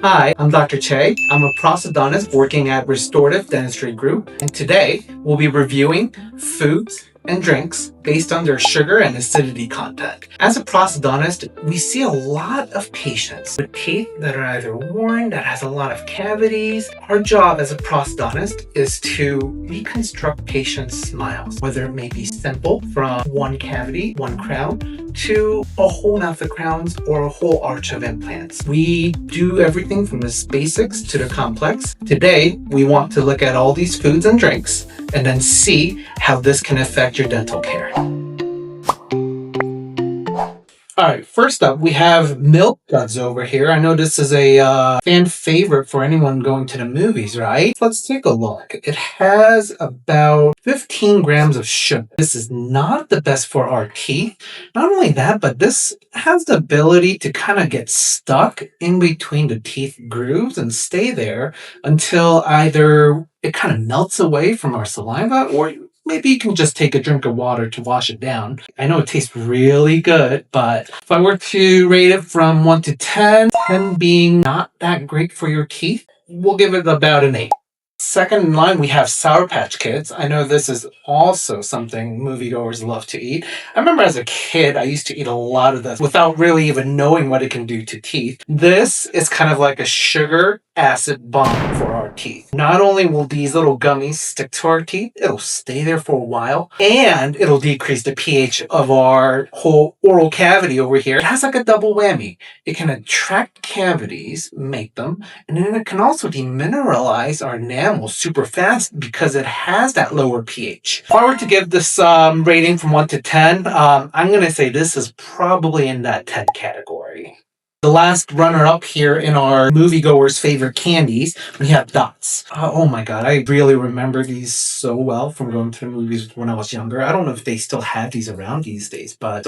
Hi, I'm Dr. Chae. I'm a prosthodontist working at Restorative Dentistry Group, and today we'll be reviewing foods and drinks based on their sugar and acidity content. As a prosthodontist, we see a lot of patients with teeth that are either worn, that has a lot of cavities. Our job as a prosthodontist is to reconstruct patients' smiles, whether it may be simple from one cavity, one crown, to a whole mouth of crowns or a whole arch of implants. We do everything from the basics to the complex. Today, we want to look at all these foods and drinks and then see how this can affect your dental care. All right, first up, we have milk duds over here. I know this is a fan favorite for anyone going to the movies, right? Let's take a look. It has about 15 grams of sugar. This is not the best for our teeth. Not only that, but this has the ability to kind of get stuck in between the teeth grooves and stay there until either it kind of melts away from our saliva, or maybe you can just take a drink of water to wash it down. I know it tastes really good, but if I were to rate it from 1 to 10, 10 being not that great for your teeth, we'll give it about an 8. Second in line, we have Sour Patch Kids. I know this is also something moviegoers love to eat. I remember as a kid, I used to eat a lot of this without really even knowing what it can do to teeth. This is kind of like a sugar acid bomb for our teeth. Not only will these little gummies stick to our teeth, it'll stay there for a while, and it'll decrease the pH of our whole oral cavity over here. It has like a double whammy. It can attract cavities, make them, and then it can also demineralize our enamel super fast because it has that lower pH. If I were to give this rating from 1 to 10, I'm going to say this is probably in that 10 category. The last runner-up here in our moviegoers' favorite candies, we have dots. Oh my god, I really remember these so well from going to the movies when I was younger. I don't know if they still have these around these days, but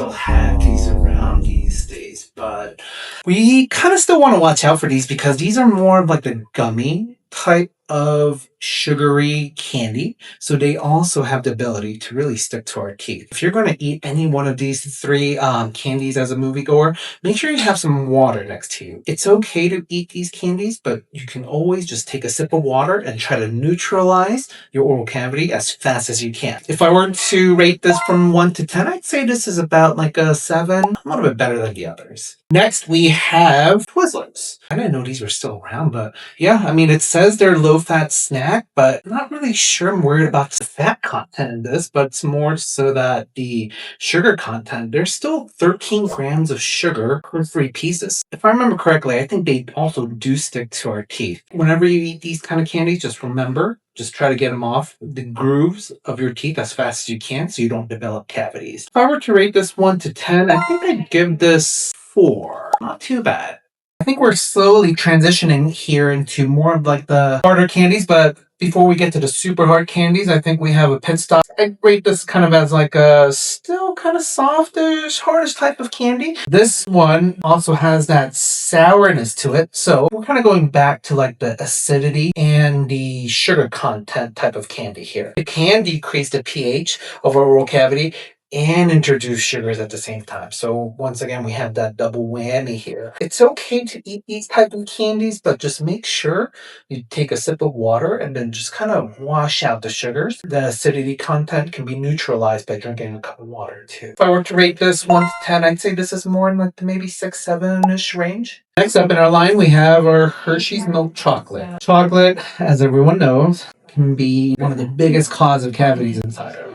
we kind of still want to watch out for these because these are more of like the gummy type of sugary candy, so they also have the ability to really stick to our teeth. If you're going to eat any one of these three candies as a moviegoer, make sure you have some water next to you. It's okay to eat these candies, but you can always just take a sip of water and try to neutralize your oral cavity as fast as you can. If I were to rate this from 1 to 10, I'd say this is about like a 7, a little bit better than the others. Next, we have Twizzlers. I didn't know these were still around, but yeah, I mean, it says they're low-fat snack, but I'm not really sure I'm worried about the fat content in this, but it's more so that the sugar content, there's still 13 grams of sugar per 3 pieces. If I remember correctly, I think they also do stick to our teeth. Whenever you eat these kind of candies, just remember, just try to get them off the grooves of your teeth as fast as you can so you don't develop cavities. If I were to rate this 1 to 10, I think I'd give this 4. Not too bad. I think we're slowly transitioning here into more of like the harder candies, but before we get to the super hard candies, I think we have a pit stop. I rate this kind of as like a still kind of softish, hardish type of candy. This one also has that sourness to it, so we're kind of going back to like the acidity and the sugar content type of candy here. It can decrease the pH of our oral cavity and introduce sugars at the same time. So once again, we have that double whammy here. It's okay to eat these type of candies, but just make sure you take a sip of water and then just kind of wash out the sugars. The acidity content can be neutralized by drinking a cup of water too. If I were to rate this 1 to 10, I'd say this is more in like the maybe 6, 7-ish range. Next up in our line, we have our Hershey's milk chocolate. Chocolate, as everyone knows, can be one of the biggest cause of cavities inside our mouth.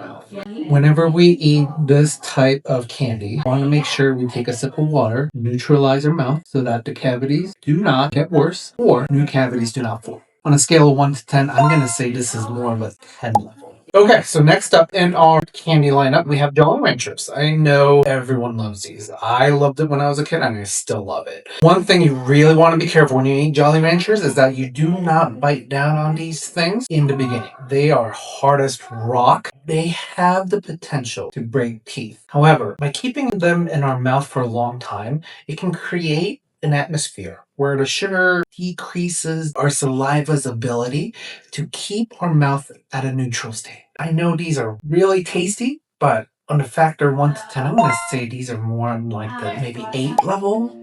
Whenever we eat this type of candy, we want to make sure we take a sip of water, neutralize our mouth so that the cavities do not get worse or new cavities do not form. On a scale of 1 to 10, I'm going to say this is more of a 10 level. Okay, so next up in our candy lineup, we have Jolly Ranchers. I know everyone loves these. I loved it when I was a kid, and I still love it. One thing you really want to be careful when you eat Jolly Ranchers is that you do not bite down on these things in the beginning. They are hard as rock. They have the potential to break teeth. However, by keeping them in our mouth for a long time, it can create an atmosphere where the sugar decreases our saliva's ability to keep our mouth at a neutral state. I know these are really tasty, but on a factor 1 to 10, I'm going to say these are more on like the maybe 8 level.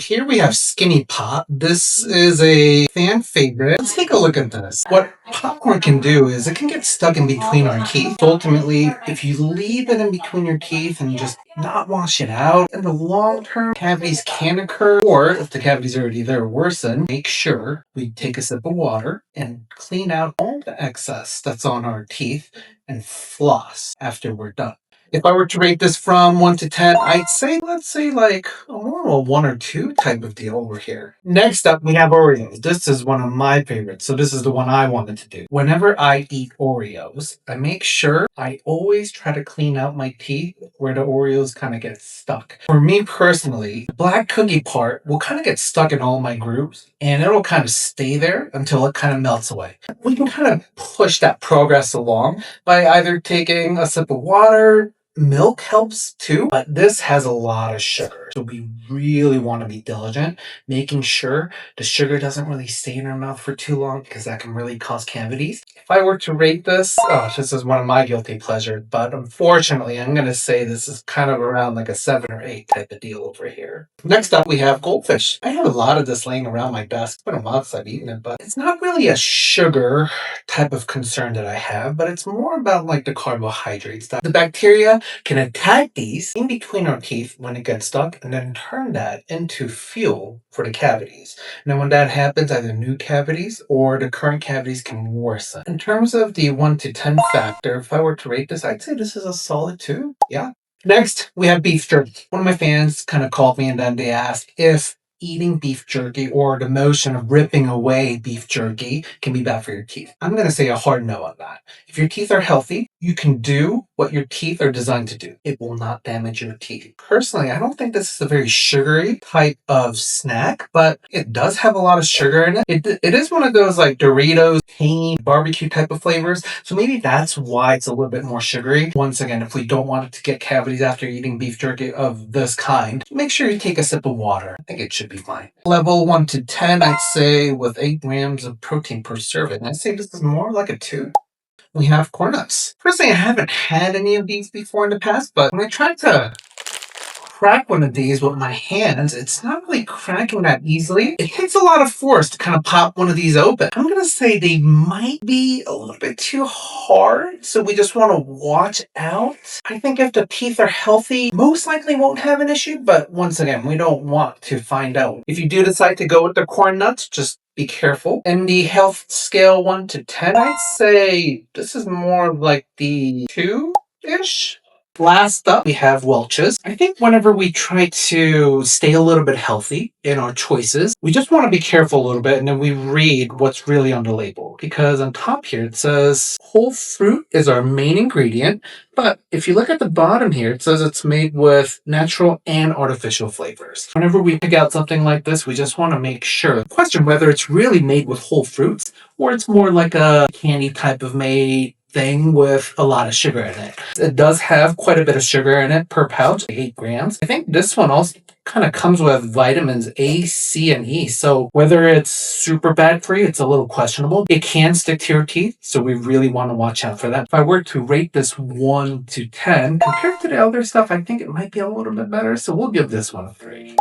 Here we have Skinny Pop. This is a fan favorite. Let's take a look at this. What popcorn can do is it can get stuck in between our teeth. So ultimately, if you leave it in between your teeth and just not wash it out, in the long term, cavities can occur. Or if the cavities are already there worsen, make sure we take a sip of water and clean out all the excess that's on our teeth and floss after we're done. If I were to rate this from 1 to 10, I'd say, let's say like more of a 1 or 2 type of deal over here. Next up, we have Oreos. This is one of my favorites, so this is the one I wanted to do. Whenever I eat Oreos, I make sure I always try to clean out my teeth where the Oreos kind of get stuck. For me personally, the black cookie part will kind of get stuck in all my grooves, and it'll kind of stay there until it kind of melts away. We can kind of push that progress along by either taking a sip of water. Milk helps too, but this has a lot of sugar. So we really want to be diligent, making sure the sugar doesn't really stay in our mouth for too long because that can really cause cavities. If I were to rate this, this is one of my guilty pleasures, but unfortunately, I'm going to say this is kind of around like a 7 or 8 type of deal over here. Next up, we have goldfish. I have a lot of this laying around my desk. It's been a while since I've eaten it, but it's not really a sugar type of concern that I have, but it's more about like the carbohydrates. The bacteria can attack these in between our teeth when it gets stuck and then turn that into fuel for the cavities. Now when that happens, either new cavities or the current cavities can worsen. In terms of the 1 to 10 factor, if I were to rate this, I'd say this is a solid 2. Yeah. Next, we have beef jerky. One of my fans kind of called me and then they asked if eating beef jerky or the motion of ripping away beef jerky can be bad for your teeth. I'm going to say a hard no on that. If your teeth are healthy, you can do what your teeth are designed to do. It will not damage your teeth. Personally, I don't think this is a very sugary type of snack, but it does have a lot of sugar in it. It is one of those like Doritos, Chae, barbecue type of flavors. So maybe that's why it's a little bit more sugary. Once again, if we don't want it to get cavities after eating beef jerky of this kind, make sure you take a sip of water. I think it should be fine. Level 1 to 10, I'd say with 8 grams of protein per serving. I'd say this is more like a 2. We have corn nuts. Personally, I haven't had any of these before in the past, but when I tried to crack one of these with my hands, it's not really cracking that easily. It takes a lot of force to kind of pop one of these open. I'm going to say they might be a little bit too hard, so we just want to watch out. I think if the teeth are healthy, most likely won't have an issue, but once again, we don't want to find out. If you do decide to go with the corn nuts, just be careful. In the health scale 1 to 10, I'd say this is more like the 2-ish. Last up, we have Welch's. I think whenever we try to stay a little bit healthy in our choices, we just want to be careful a little bit and then we read what's really on the label. Because on top here, it says whole fruit is our main ingredient. But if you look at the bottom here, it says it's made with natural and artificial flavors. Whenever we pick out something like this, we just want to make sure, question whether it's really made with whole fruits or it's more like a candy type of made thing with a lot of sugar in it. It does have quite a bit of sugar in it per pouch, 8 grams. I think this one also kind of comes with vitamins A, C, and E. So whether it's super bad for you, it's a little questionable. It can stick to your teeth, so we really want to watch out for that. If I were to rate this 1 to 10, compared to the other stuff, I think it might be a little bit better. So we'll give this one a 3.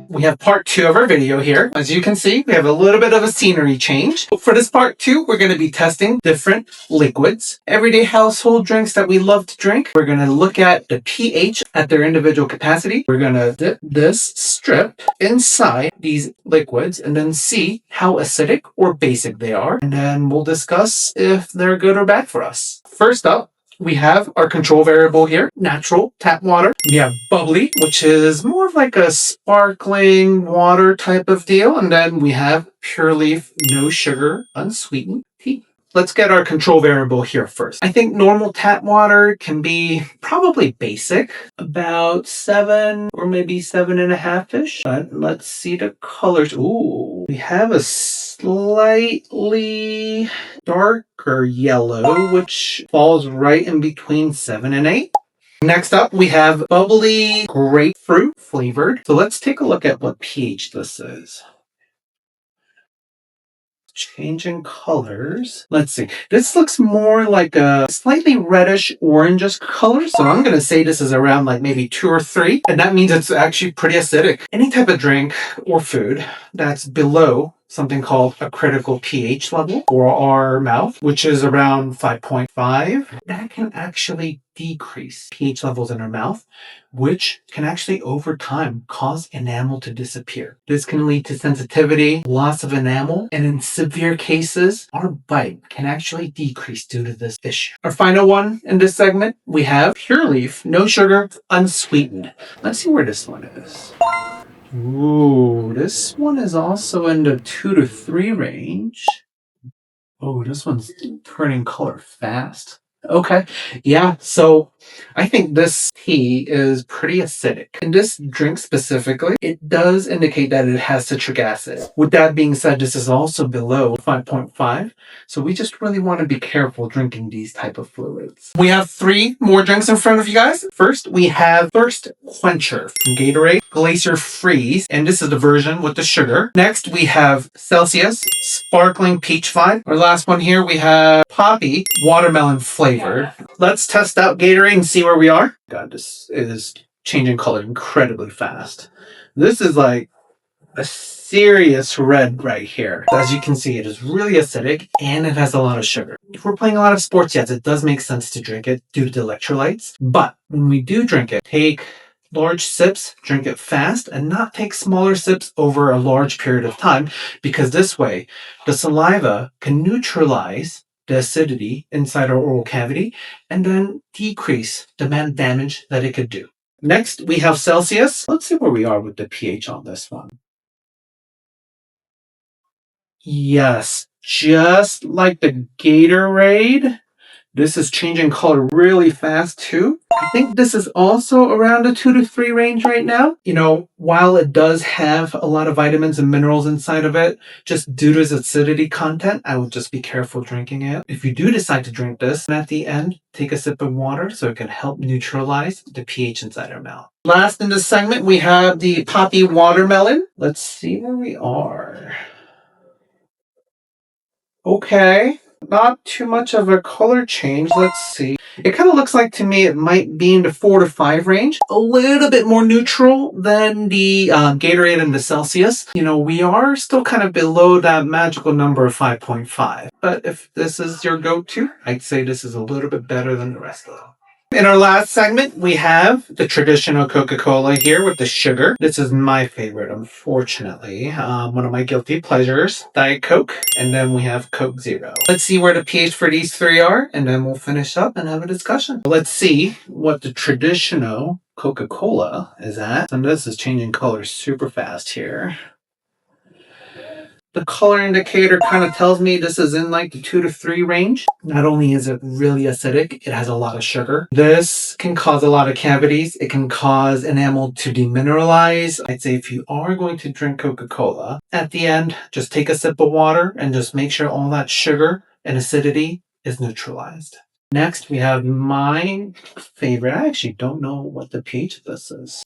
We have part 2 of our video here. As you can see, we have a little bit of a scenery change. For this part 2, we're going to be testing different liquids, everyday household drinks that we love to drink. We're going to look at the pH at their individual capacity. We're going to dip this strip inside these liquids and then see how acidic or basic they are. And then we'll discuss if they're good or bad for us. First up, we have our control variable here, natural tap water. We have bubbly, which is more of like a sparkling water type of deal. And then we have pure leaf, no sugar, unsweetened tea. Let's get our control variable here first. I think normal tap water can be probably basic, about 7 or maybe 7.5-ish. But let's see the colors. Ooh, we have a slightly darker yellow, which falls right in between 7 and 8. Next up, we have bubbly grapefruit flavored. So let's take a look at what pH this is. Changing colors. Let's see. This looks more like a slightly reddish orangish color. So I'm going to say this is around like maybe 2 or 3. And that means it's actually pretty acidic. Any type of drink or food that's below something called a critical pH level for our mouth, which is around 5.5, that can actually decrease pH levels in our mouth, which can actually over time cause enamel to disappear. This can lead to sensitivity, loss of enamel, and in severe cases, our bite can actually decrease due to this issue. Our final one in this segment, we have Pure Leaf, no sugar, unsweetened. Let's see where this one is. Ooh, this one is also in the 2 to 3 range. Oh, this one's turning color fast. Okay. Yeah, so I think this tea is pretty acidic. In this drink specifically, it does indicate that it has citric acid. With that being said, this is also below 5.5. So we just really want to be careful drinking these type of fluids. We have 3 more drinks in front of you guys. First, we have Thirst Quencher from Gatorade, Glacier Freeze, and this is the version with the sugar. Next, we have Celsius, Sparkling Peach Vibe. Our last one here, we have Poppy, Watermelon Flavored. Let's test out Gatorade and see where we are. God, this is changing color incredibly fast. This is like a serious red right here. As you can see, it is really acidic and it has a lot of sugar. If we're playing a lot of sports, yes, it does make sense to drink it due to the electrolytes. But when we do drink it, take large sips, drink it fast, and not take smaller sips over a large period of time, because this way the saliva can neutralize the acidity inside our oral cavity and then decrease the amount of damage that it could do. Next, we have Celsius. Let's see where we are with the pH on this one. Yes, just like the Gatorade, this is changing color really fast too. I think this is also around a 2 to 3 range right now. You know, while it does have a lot of vitamins and minerals inside of it, just due to its acidity content, I would just be careful drinking it. If you do decide to drink this, at the end, take a sip of water so it can help neutralize the pH inside our mouth. Last in this segment, we have the Poppy Watermelon. Let's see where we are. Okay, not too much of a color change. Let's see. It kind of looks like to me it might be in the 4 to 5 range. A little bit more neutral than the Gatorade and the Celsius. You know, we are still kind of below that magical number of 5.5. But if this is your go-to, I'd say this is a little bit better than the rest of them. In our last segment, we have the traditional Coca-Cola here with the sugar. This is my favorite, unfortunately. One of my guilty pleasures, Diet Coke, and then we have Coke Zero. Let's see where the pH for these 3 are, and then we'll finish up and have a discussion. Let's see what the traditional Coca-Cola is at. And this is changing color super fast here. The color indicator kind of tells me this is in like the 2 to 3 range. Not only is it really acidic, it has a lot of sugar. This can cause a lot of cavities. It can cause enamel to demineralize. I'd say if you are going to drink Coca-Cola, at the end, just take a sip of water and just make sure all that sugar and acidity is neutralized. Next, we have my favorite. I actually don't know what the pH of this is.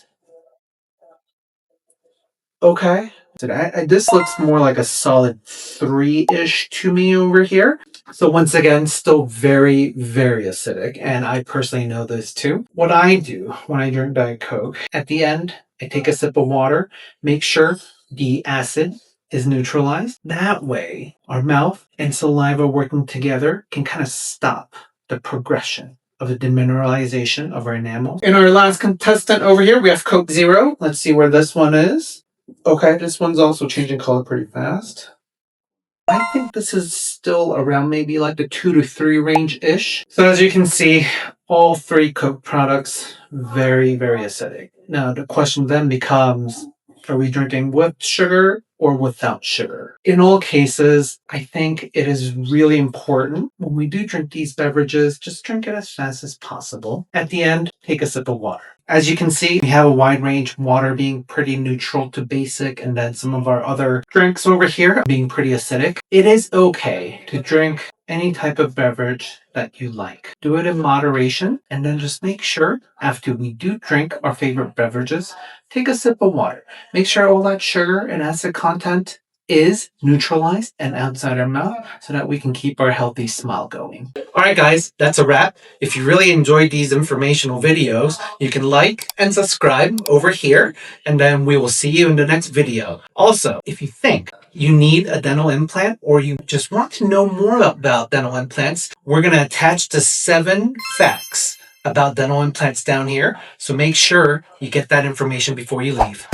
Okay. This looks more like a solid 3-ish to me over here. So once again, still very, very acidic. And I personally know this too. What I do when I drink Diet Coke, at the end, I take a sip of water, make sure the acid is neutralized. That way, our mouth and saliva working together can kind of stop the progression of the demineralization of our enamel. In our last contestant over here, we have Coke Zero. Let's see where this one is. Okay, this one's also changing color pretty fast. I think this is still around maybe like the 2 to 3 range-ish. So as you can see, all 3 Coke products, very, very acidic. Now the question then becomes, are we drinking with sugar or without sugar? In all cases, I think it is really important when we do drink these beverages, just drink it as fast as possible. At the end, take a sip of water. As you can see, we have a wide range, water being pretty neutral to basic, and then some of our other drinks over here being pretty acidic. It is okay to drink any type of beverage that you like. Do it in moderation, and then just make sure after we do drink our favorite beverages, take a sip of water. Make sure all that sugar and acid content is neutralized and outside our mouth so that we can keep our healthy smile going. All right, guys, that's a wrap. If you really enjoyed these informational videos, you can like and subscribe over here, and then we will see you in the next video. Also, if you think you need a dental implant or you just want to know more about dental implants, we're going to attach the 7 facts about dental implants down here. So make sure you get that information before you leave.